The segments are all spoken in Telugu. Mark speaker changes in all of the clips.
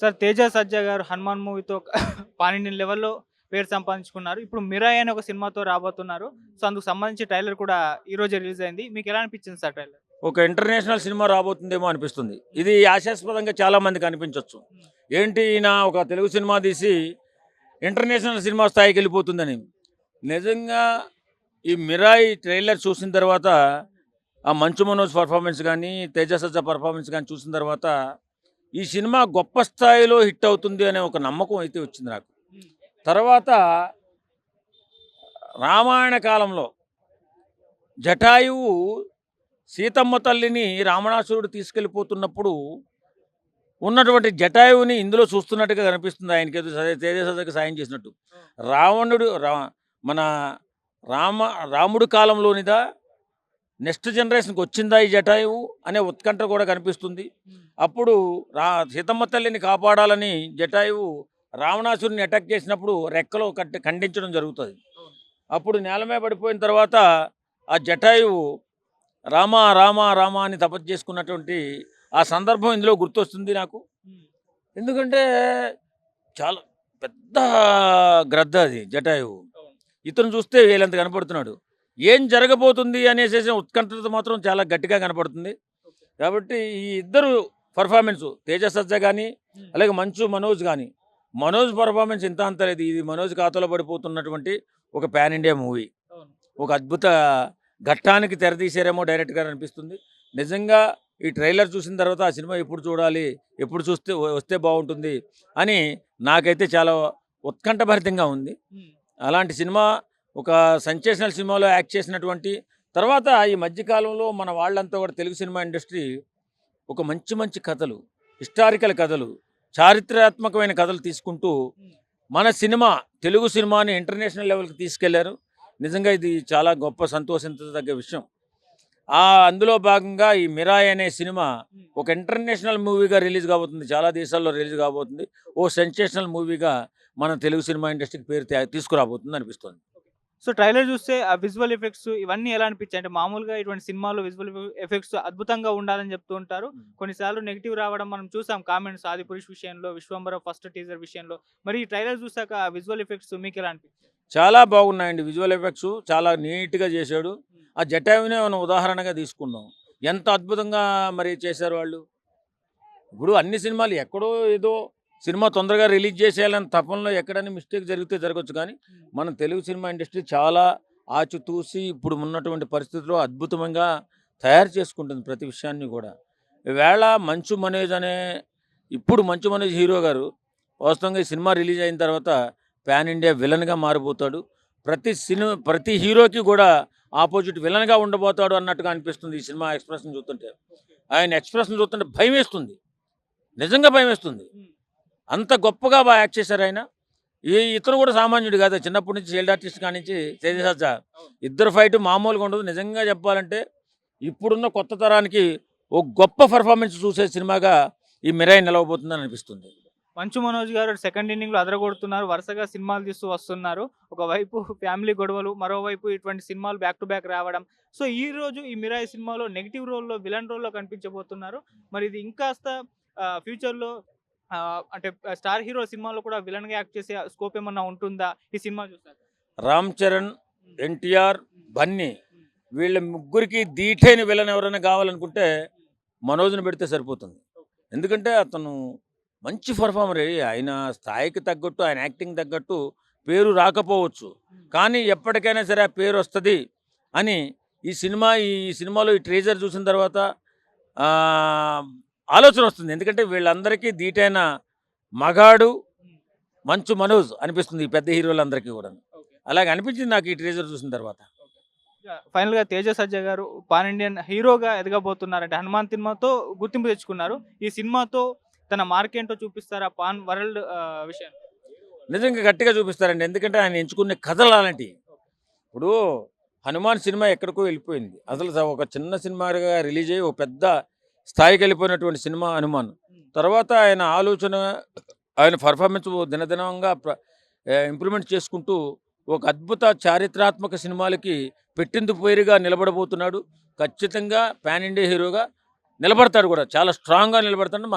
Speaker 1: సార్ 'తేజ సజ్జా' గారు 'హనుమాన్' మూవీతో పాన్ ఇండియన్ లెవెల్‌లో పేరు సంపాదించుకున్నారు. ఇప్పుడు 'మిరాయ్' అనే ఒక సినిమాతో రాబోతున్నారు. సో, అందుకు సంబంధించి ట్రైలర్ కూడా ఈరోజే రిలీజ్ అయింది. మీకెలా అనిపించింది సార్ ట్రైలర్?
Speaker 2: ఒక ఇంటర్నేషనల్ సినిమా రాబోతుందేమో అనిపిస్తుంది. ఇది హాస్యాస్పదంగా చాలా మందికి అనిపించొచ్చు.
Speaker 1: హ్మ్.
Speaker 2: ఏంటి ఈయన ఒక తెలుగు సినిమా తీసి ఇంటర్నేషనల్ సినిమా స్థాయికి వెళ్ళిపోతుందని. నిజంగా ఈ 'మిరాయి' ట్రైలర్ చూసిన తర్వాత ఆ 'మంచు మనోజ్' పర్ఫార్మెన్స్ గానీ, 'తేజ సజ్జా' పర్ఫార్మెన్స్ గానీ చూసిన తర్వాత ఈ సినిమా గొప్ప స్థాయిలో హిట్ అవుతుంది అనే ఒక నమ్మకం అయితే వచ్చింది నాకు.
Speaker 1: హ్మ్.
Speaker 2: తర్వాత రామాయణ కాలంలో జటాయువు సీతమ్మ తల్లిని రావణాసురుడు తీసుకెళ్ళిపోతున్నప్పుడు ఉన్నటువంటి జటాయువుని ఇందులో చూస్తున్నట్టుగా కనిపిస్తుంది. ఆయనకేదో తేజసకి సాయం చేసినట్టు. రావణుడు మన రామ రాముడు కాలంలోనిదా, నెక్స్ట్ జనరేషన్కి వచ్చిందా ఈ జటాయువు అనే ఉత్కంఠ కూడా కనిపిస్తుంది.
Speaker 1: హ్మ్.
Speaker 2: అప్పుడు సీతమ్మ తల్లిని కాపాడాలని జటాయువు రావణాసురుని అటాక్ చేసినప్పుడు రెక్కలో ఖండించడం జరుగుతుంది.
Speaker 1: అవును.
Speaker 2: అప్పుడు నేల మీద పడిపోయిన తర్వాత ఆ జటాయువు రామ రామ రామ అని తపస్సు చేసుకున్నటువంటి ఆ సందర్భం ఇందులో గుర్తొస్తుంది నాకు.
Speaker 1: హ్మ్.
Speaker 2: ఎందుకంటే చాలా పెద్ద గ్రద్ద అది జటాయువు.
Speaker 1: అవును.
Speaker 2: ఇతను చూస్తే వీళ్ళంత కనపడుతున్నాడు. ఏం జరగబోతుంది అనేసేసిన ఉత్కంఠత మాత్రం చాలా గట్టిగా కనపడుతుంది.
Speaker 1: ఓకే.
Speaker 2: కాబట్టి ఈ ఇద్దరు పర్ఫార్మెన్సు 'తేజ సజ్జా' కానీ,
Speaker 1: హ్మ్.
Speaker 2: అలాగే 'మంచు మనోజ్' కానీ, మనోజ్ పర్ఫార్మెన్స్ ఇంత అంత లేదు. ఇది మనోజ్ ఖాతాలో పడిపోతున్నటువంటి ఒక పాన్ ఇండియా మూవీ.
Speaker 1: అవును.
Speaker 2: ఒక అద్భుత ఘట్టానికి తెరతీశారేమో డైరెక్ట్‌గా అనిపిస్తుంది. నిజంగా ఈ ట్రైలర్ చూసిన తర్వాత ఆ సినిమా ఎప్పుడు చూడాలి, ఎప్పుడు చూస్తే వస్తే బాగుంటుంది అని నాకైతే చాలా ఉత్కంఠభరితంగా ఉంది.
Speaker 1: హ్మ్.
Speaker 2: అలాంటి సినిమా ఒక సెన్సేషనల్ సినిమాలో యాక్ట్ చేసినటువంటి తర్వాత ఈ మధ్య కాలంలో మన వాళ్ళంతా కూడా తెలుగు సినిమా ఇండస్ట్రీ ఒక మంచి మంచి కథలు, హిస్టారికల్ కథలు, చారిత్రాత్మకమైన కథలు తీసుకుంటూ
Speaker 1: హ్మ్.
Speaker 2: మన సినిమా తెలుగు సినిమాని ఇంటర్నేషనల్ లెవెల్‌కి తీసుకెళ్లారు. నిజంగా ఇది చాలా గొప్ప సంతోషించదగ్గ విషయం. అందులో భాగంగా ఈ 'మిరాయ్' అనే సినిమా
Speaker 1: హ్మ్.
Speaker 2: ఒక ఇంటర్నేషనల్ మూవీగా రిలీజ్ కాబోతుంది. చాలా దేశాల్లో రిలీజ్ కాబోతుంది. ఓ సెన్సేషనల్ మూవీగా మన తెలుగు సినిమా ఇండస్ట్రీకి పేరు తీసుకురాబోతుంది అనిపిస్తుంది.
Speaker 1: ఓకే. సో, ట్రైలర్ చూస్తే ఆ విజువల్ ఎఫెక్ట్స్ ఇవన్నీ ఎలా అనిపించాయి? అంటే మామూలుగా ఇటువంటి సినిమాలో విజువల్ ఎఫెక్ట్స్ అద్భుతంగా ఉండాలని చెప్తూ ఉంటారు. కొన్నిసార్లు నెగెటివ్ రావడం మనం చూసాం కామెంట్స్ 'ఆదిపురుష్' విషయంలో, 'విశ్వంబర' ఫస్ట్ టీజర్ విషయంలో. మరి ఈ ట్రైలర్ చూసాక ఆ విజువల్ ఎఫెక్ట్స్ మీకెలా అనిపించాయి?
Speaker 2: చాలా బాగున్నాయండి విజువల్ ఎఫెక్ట్స్. చాలా నీట్‌గా చేశాడు.
Speaker 1: హ్మ్.
Speaker 2: ఆ 'జటాయువునే' మనం ఉదాహరణగా తీసుకుందాం. ఎంత అద్భుతంగా మరి చేశారు వాళ్ళు. ఇప్పుడు అన్ని సినిమాలు ఎక్కడో ఏదో సినిమా తొందరగా రిలీజ్ చేసేయాలని తపనలో ఎక్కడైనా మిస్టేక్ జరిగితే జరగొచ్చు కానీ,
Speaker 1: హ్మ్.
Speaker 2: మన తెలుగు సినిమా ఇండస్ట్రీ చాలా ఆచితూసి ఇప్పుడు ఉన్నటువంటి పరిస్థితుల్లో అద్భుతంగా తయారు చేసుకుంటుంది ప్రతి విషయాన్ని కూడా. ఈవేళ 'మంచు మనోజ్' అనే ఇప్పుడు 'మంచు మనోజ్' హీరో గారు వాస్తవంగా ఈ సినిమా రిలీజ్ అయిన తర్వాత పాన్ ఇండియా విలన్‌గా మారిపోతాడు. ప్రతి హీరోకి కూడా ఆపోజిట్ విలన్‌గా ఉండబోతాడు అన్నట్టుగా అనిపిస్తుంది ఈ సినిమా ఎక్స్‌ప్రెషన్ చూస్తుంటే.
Speaker 1: ఓకే.
Speaker 2: ఆయన ఎక్స్‌ప్రెషన్ చూస్తుంటే భయమేస్తుంది. నిజంగా భయమేస్తుంది.
Speaker 1: హ్మ్.
Speaker 2: అంత గొప్పగా యాక్ట్ చేశారాయన. ఇతను కూడా సామాన్యుడు కాదు. చిన్నప్పటి నుంచి చైల్డ్ ఆర్టిస్ట్ కానించి 'తేజ సజ్జా'
Speaker 1: అవును.
Speaker 2: ఇద్దరు ఫైట్ మామూలుగా ఉండదు. నిజంగా చెప్పాలంటే ఇప్పుడున్న కొత్త తరానికి ఒక గొప్ప పెర్ఫార్మెన్స్ చూసే సినిమాగా ఈ 'మిరాయ్' నిలవబోతుందని అనిపిస్తుంది.
Speaker 1: 'మంచు మనోజ్' గారు సెకండ్ ఇన్నింగ్‌లో అదరగొడుతున్నారు. వరుసగా సినిమాలు తీస్తూ వస్తున్నారు. ఒకవైపు ఫ్యామిలీ గొడవలు, మరోవైపు ఇటువంటి సినిమాలు బ్యాక్ టు బ్యాక్ రావడం. సో, ఈరోజు ఈ 'మిరాయ్' సినిమాలో నెగెటివ్ రోల్‌లో, విలన్ రోల్‌లో కనిపించబోతున్నారు. మరి ఇది ఇంకాస్త ఫ్యూచర్‌లో అంటే స్టార్ హీరో సినిమాలో కూడా విలన్‌గా యాక్ట్ చేసే స్కోప్ ఏమన్నా ఉంటుందా ఈ సినిమా చూసాక?
Speaker 2: 'రామ్ చరణ్',
Speaker 1: హ్మ్.
Speaker 2: 'ఎన్టీఆర్',
Speaker 1: హ్మ్.
Speaker 2: 'బన్నీ'
Speaker 1: హ్మ్.
Speaker 2: వీళ్ళ ముగ్గురికి ధీటైన విలన్ ఎవరైనా కావాలనుకుంటే
Speaker 1: హ్మ్.
Speaker 2: మనోజ్‌ని పెడితే సరిపోతుంది.
Speaker 1: ఓకే.
Speaker 2: ఎందుకంటే అతను మంచి పెర్ఫార్మరే. ఆయన స్థాయికి తగ్గట్టు, ఆయన యాక్టింగ్ తగ్గట్టు పేరు రాకపోవచ్చు.
Speaker 1: హ్మ్.
Speaker 2: కానీ ఎప్పటికైనా సరే ఆ పేరొస్తది అని ఈ సినిమాలో ఈ ట్రైలర్ చూసిన తర్వాత ఆహ్, ఆలోచనొస్తుంది. ఎందుకంటే వీళ్ళందరికీ ధీటైన మగాడు
Speaker 1: హ్మ్.
Speaker 2: 'మంచు మనోజ్' అనిపిస్తుంది ఈ పెద్ద హీరోలందరికీ కూడాను.
Speaker 1: ఓకే.
Speaker 2: అలాగే అనిపించింది నాకు ఈ ట్రైలర్ చూసిన తర్వాత.
Speaker 1: ఓకే. ఫైనల్‌గా 'తేజ సజ్జా' గారు పాన్ ఇండియన్ హీరోగా ఎదగబోతున్నారంటే 'హనుమాన్' సినిమాతో గుర్తింపు తెచ్చుకున్నారు. ఈ సినిమాతో తన మార్కేంటో చూపిస్తారా పాన్ వరల్డ్ విషయాన్ని?
Speaker 2: నిజంగా గట్టిగా చూపిస్తారండి. ఎందుకంటే ఆయన ఎంచుకునే కథలు అలాంటియి.
Speaker 1: ఓకే.
Speaker 2: ఇప్పుడు 'హనుమాన్' సినిమా ఎక్కడికో వెళ్ళిపోయింది. అసలు ఒక చిన్న సినిమాగా రిలీజ్ అయ్యి ఒక పెద్ద స్థాయికెళ్ళిపోయినటువంటి సినిమా 'హనుమాన్.'
Speaker 1: హ్మ్.
Speaker 2: తర్వాత ఆయన ఆలోచన, ఆయన పెర్ఫార్మెన్స్ దినదినంగా ఇంప్రూవ్‌మెంట్ చేసుకుంటూ ఒక అద్భుత చారిత్రాత్మక సినిమాలకి పెట్టింది పేరుగా నిలబడబోతున్నాడు. ఖచ్చితంగా పాన్ ఇండియా హీరోగా నిలబడతాడు కూడా. చాలా స్ట్రాంగ్‌గా నిలబడతాడు.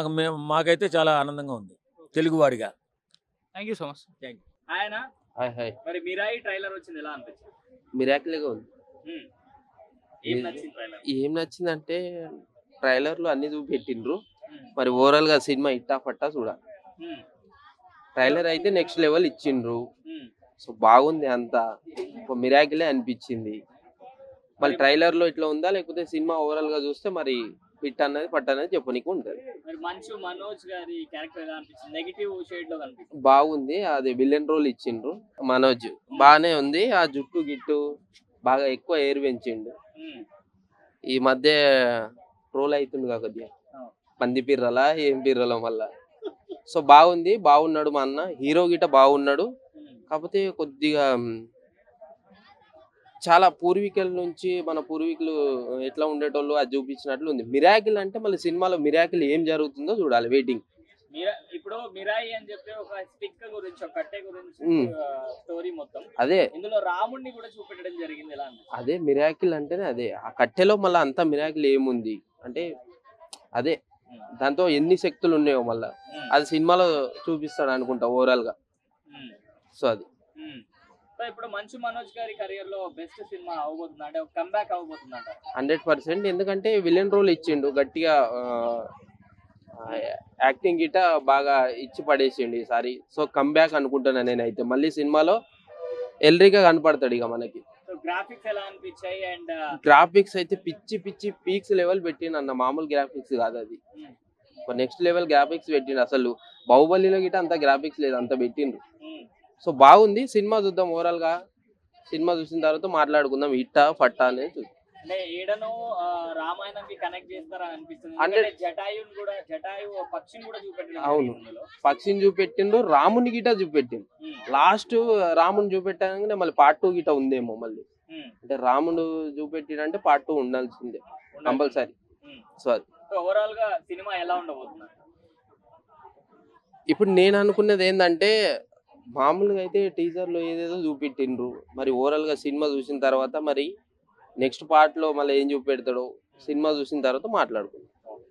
Speaker 2: మాకైతే చాలా ఆనందంగా ఉంది. తెలుగువాడిగా.
Speaker 1: Thank you so much.
Speaker 2: Thank
Speaker 1: ఆయన
Speaker 3: హాయ్ హాయ్
Speaker 1: మరి మిరాయి ట్రైలర్ వచ్చింది, ఎలా అనిపించింది?
Speaker 3: మిరాకిల్గా ఉంది.
Speaker 1: ఏం
Speaker 3: మీ-
Speaker 1: నచ్చింది ట్రైలర్?
Speaker 3: ఏం నచ్చిందంటే ట్రైలర్లో అన్ని చూపెట్టిండ్రు. మరి ఓవరాల్ గా సినిమా ఇట్టా పట్టా చూడాలి. ట్రైలర్ అయితే నెక్స్ట్ లెవెల్ ఇచ్చిండ్రు. సో బాగుంది, అంతా ఒక మిరాకిలే అనిపించింది. మరి ట్రైలర్ లో ఇట్లా ఉందా లేకపోతే సినిమా ఓవరాల్ గా చూస్తే మరి హిట్ అన్నది పట్ట అనేది చెప్పనీకి ఉంటది.
Speaker 1: మరి మంచు మనోజ్ గారి క్యారెక్టర్ ఎలా అనిపించింది? నెగిటివ్ షేడ్ లో కనిపిస్తుంది.
Speaker 3: బాగుంది, అది విలన్ రోల్ ఇచ్చిండ్రు. మనోజ్ బాగానే ఉంది. ఆ జుట్టు గిట్టు బాగా ఎక్కువ ఎయిర్ పెంచిండు. ఈ మధ్య ట్రోల్ అవుతుంది కొద్దిగా, పంది పిర్రలా ఏం పిర్రలో మళ్ళా. సో బాగుంది, బాగున్నాడు మా అన్న. హీరో గిట బాగున్నాడు. కాకపోతే కొద్దిగా చాలా పూర్వీకుల నుంచి మన పూర్వీకులు ఎట్లా ఉండేటోళ్ళు అది చూపించినట్లు ఉంది. మిరాకిల్ అంటే మళ్ళీ సినిమాలో మిరాకిల్ ఏం జరుగుతుందో చూడాలి, వెయిటింగ్.
Speaker 1: ఇప్పుడు మిరాయి అని చెప్పి ఒక స్టిక్ గురించి, ఒక కట్టె గురించి స్టోరీ మొత్తం,
Speaker 3: అదే
Speaker 1: ఇందులో రాముడిని కూడా చూపెట్టడం జరిగింది, ఎలా అనిపించింది?
Speaker 3: అదే మిరాకిల్ అంటేనే అదే. ఆ కట్టెలో మళ్ళీ అంత మిరాకిల్ ఏముంది అంటే అదే, దాంతో ఎన్ని శక్తులు ఉన్నాయో మళ్ళా అది సినిమాలో చూపిస్తాడు అనుకుంటా ఓవరాల్ గా. సో అది
Speaker 1: సో ఇప్పుడు మంచు మనోజ్ గారి కెరియర్ లో బెస్ట్ సినిమా అవబోతుంది అంటే ఒక కంబ్యాక్ అవబోతుంది అంట.
Speaker 3: 100%. ఎందుకంటే విలన్ రోల్ ఇచ్చిండు గట్టిగా, యాక్టింగ్ గిట బాగా ఇచ్చి పడేసిండు ఈసారి. సో కమ్బ్యాక్ అనుకుంటున్నా నేనైతే. మళ్ళీ సినిమాలో ఎల్రిగా కనపడతాడు ఇక మనకి.
Speaker 1: సో గ్రాఫిక్స్ ఎలా అనిపించాయి? అండ్
Speaker 3: గ్రాఫిక్స్ అయితే పిచ్చి పిచ్చి పీక్స్ లెవెల్ పెట్టిండు అన్న, మామూలు గ్రాఫిక్స్ కాదు అది. ఒక నెక్స్ట్ లెవెల్ గ్రాఫిక్స్ పెట్టిండు. అసలు బాహుబలిలో గిట అంత గ్రాఫిక్స్ లేదు, అంత పెట్టిండ్రు. సో బాగుంది. సినిమా చూద్దాం, ఓవరాల్ గా సినిమా చూసిన తర్వాత మాట్లాడుకుందాం ఇట్టా పట్టా అనేది చూద్దాం.
Speaker 1: అంటే ఈడను రామాయణంకి కనెక్ట్ చేస్తారని అనిపిస్తుంది.
Speaker 3: అంటే
Speaker 1: జటాయుని కూడా, జటాయు పక్షిని కూడా చూపెట్టడం
Speaker 3: అవును,
Speaker 1: జరిగింది ఇందులో.
Speaker 3: పక్షిని చూపెట్టిండు, రాముని గిట చూపెట్టిండు. లాస్ట్ రాముని చూపెట్టాగానే మళ్ళీ పార్ట్ 2 గిట ఉందేమో మళ్ళీ. అంటే రాముడు చూపెట్టిండంటే పార్ట్ 2 ఉండాల్సిందే కంపల్సరీ. సో అది
Speaker 1: ఓవరాల్ గా సినిమా ఎలా ఉండబోతుంది?
Speaker 3: ఇప్పుడు నేను అనుకున్నది ఏంటంటే, మామూలుగా అయితే టీజర్ లో ఏదేదో చూపెట్టిండ్రు. మరి ఓవరాల్ గా సినిమా చూసిన తర్వాత మరి నెక్స్ట్ పార్ట్ లో మళ్ళీ ఏం చూపెడతాడో సినిమా చూసిన తర్వాత మాట్లాడుకుందాం.